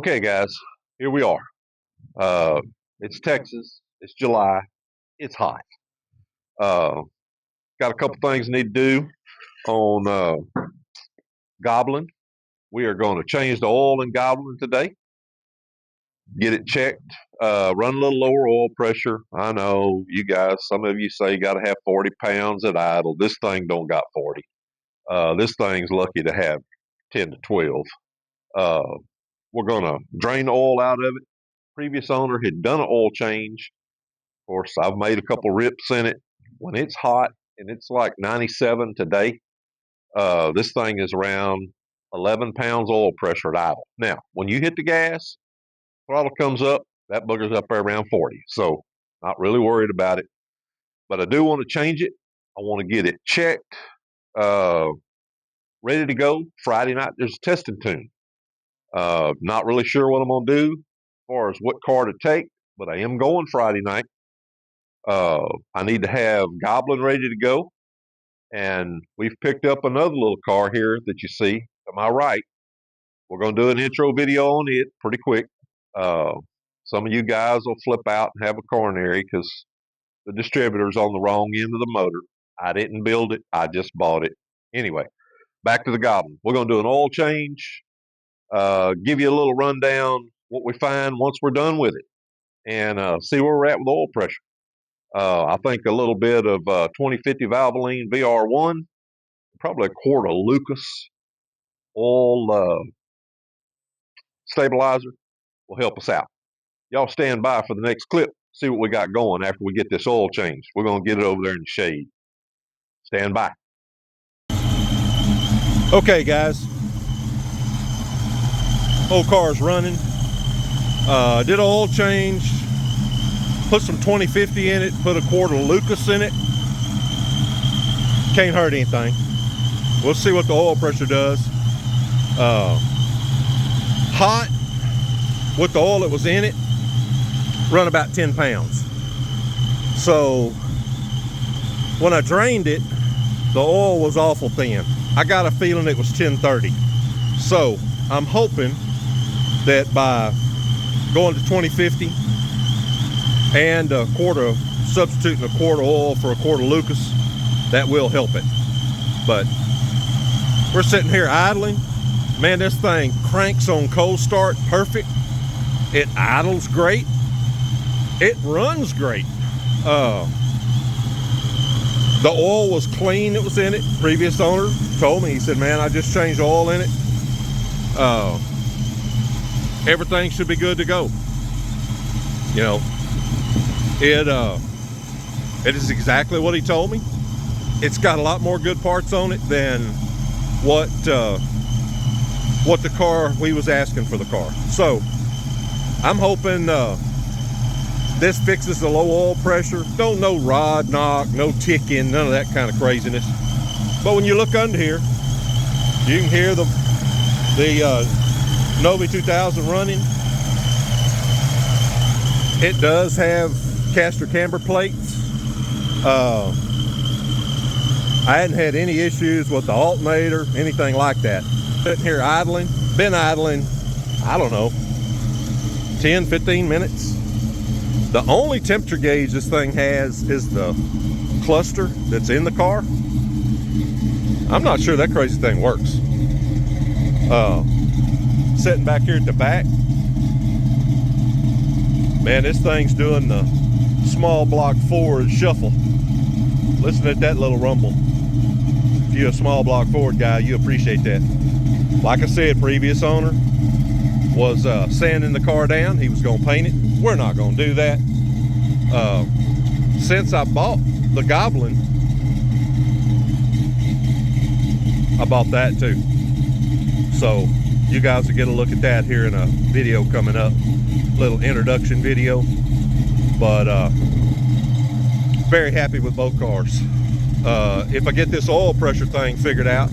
Okay, guys, here we are. It's Texas. It's July. It's hot. Got a couple things I need to do on Goblin. We are going to change the oil in Goblin today. Get it checked. Run a little lower oil pressure. I know you guys, some of you say you got to have 40 pounds at idle. This thing don't got 40. This thing's lucky to have 10 to 12. We're going to drain the oil out of it. Previous owner had done an oil change. Of course, I've made a couple rips in it. When it's hot and it's like 97 today, this thing is around 11 pounds oil pressure at idle. Now, when you hit the gas, throttle comes up, that booger's up there around 40. So, not really worried about it. But I do want to change it. I want to get it checked, ready to go. Friday night, there's a testing tune. Not really sure what I'm going to do as far as what car to take, but I am going Friday night. I need to have Goblin ready to go. And we've picked up another little car here that you see to my right. We're going to do an intro video on it pretty quick. Some of you guys will flip out and have a coronary because the distributor's on the wrong end of the motor. I didn't build it. I just bought it. Anyway, back to the Goblin. We're going to do an oil change. Give you a little rundown what we find once we're done with it, and see where we're at with oil pressure. I think a little bit of 2050 Valvoline VR1, probably a quart of Lucas oil stabilizer will help us out. Y'all stand by for the next clip. See what we got going after we get this oil changed. We're going to get it over there in the shade. Stand by. Okay, guys. Whole car's running. Did an oil change. Put some 2050 in it. Put a quart of Lucas in it. Can't hurt anything. We'll see what the oil pressure does. Hot with the oil that was in it, run about 10 pounds. So when I drained it, the oil was awful thin. I got a feeling it was 1030. So I'm hoping that by going to 2050 and substituting a quart of oil for a quart of Lucas, that will help it. But we're sitting here idling. Man, this thing cranks on cold start perfect. It idles great. It runs great. The oil was clean that was in it. Previous owner told me, he said, man, I just changed the oil in it. Everything should be good to go. You know, it is exactly what he told me. It's got a lot more good parts on it than what the car we was asking for the car. So I'm hoping this fixes the low oil pressure. Don't no rod knock, no ticking, none of that kind of craziness. But when you look under here, you can hear the Novi 2000 running. It does have caster camber plates. I hadn't had any issues with the alternator, anything like that. Sitting here idling, been idling, I don't know, 10, 15 minutes. The only temperature gauge this thing has is the cluster that's in the car. I'm not sure that crazy thing works. Sitting back here at the back, man, this thing's doing the small block forward shuffle. Listen at that little rumble. If you're a small block forward guy, you appreciate that. Like I said, previous owner was sanding the car down. He was going to paint it. We're not going to do that. Since I bought the Goblin, I bought that too. So you guys will get a look at that here in a video coming up. Little introduction video. But very happy with both cars. If I get this oil pressure thing figured out,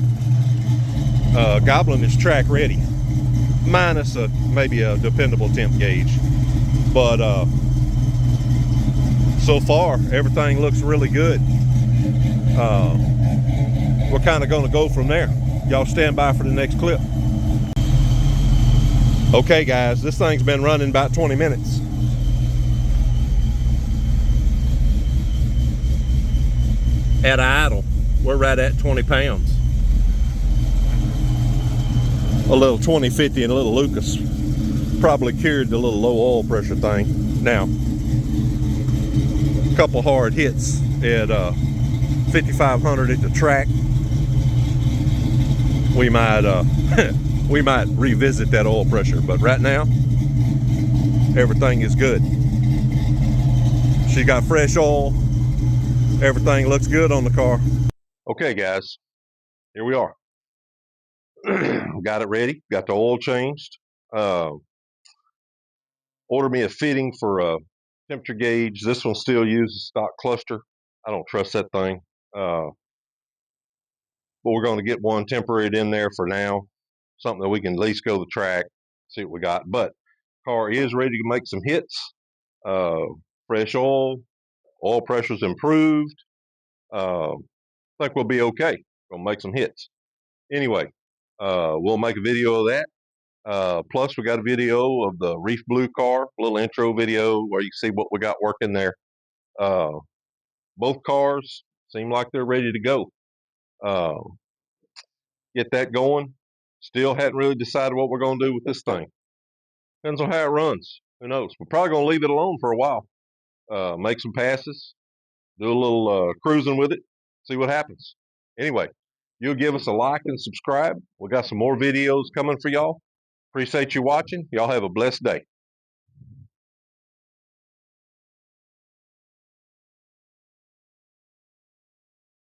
Goblin is track ready, minus maybe a dependable temp gauge. But so far everything looks really good. We're kind of going to go from there. Y'all stand by for the next clip. Okay guys, this thing's been running about 20 minutes. At idle, we're right at 20 pounds. A little 2050 and a little Lucas. Probably cured the little low oil pressure thing. Now, a couple hard hits at 5,500 at the track. We might we might revisit that oil pressure, but right now everything is good. She got fresh oil. Everything looks good on the car. Okay guys, here we are. Got it ready, got the oil changed. Ordered me a fitting for a temperature gauge. This one still uses stock cluster. I don't trust that thing. But we're going to get one temporary in there for now. Something that we can at least go to the track, see what we got. But car is ready to make some hits. Fresh oil pressure's improved. I think we'll be okay. Gonna make some hits. Anyway, we'll make a video of that. Plus, we got a video of the Reef Blue car, a little intro video where you see what we got working there. Both cars seem like they're ready to go. Get that going. Still hadn't really decided what we're going to do with this thing. Depends on how it runs. Who knows? We're probably going to leave it alone for a while. Make some passes, do a little cruising with it, see what happens. Anyway, you'll give us a like and subscribe. We got some more videos coming for y'all. Appreciate you watching. Y'all have a blessed day.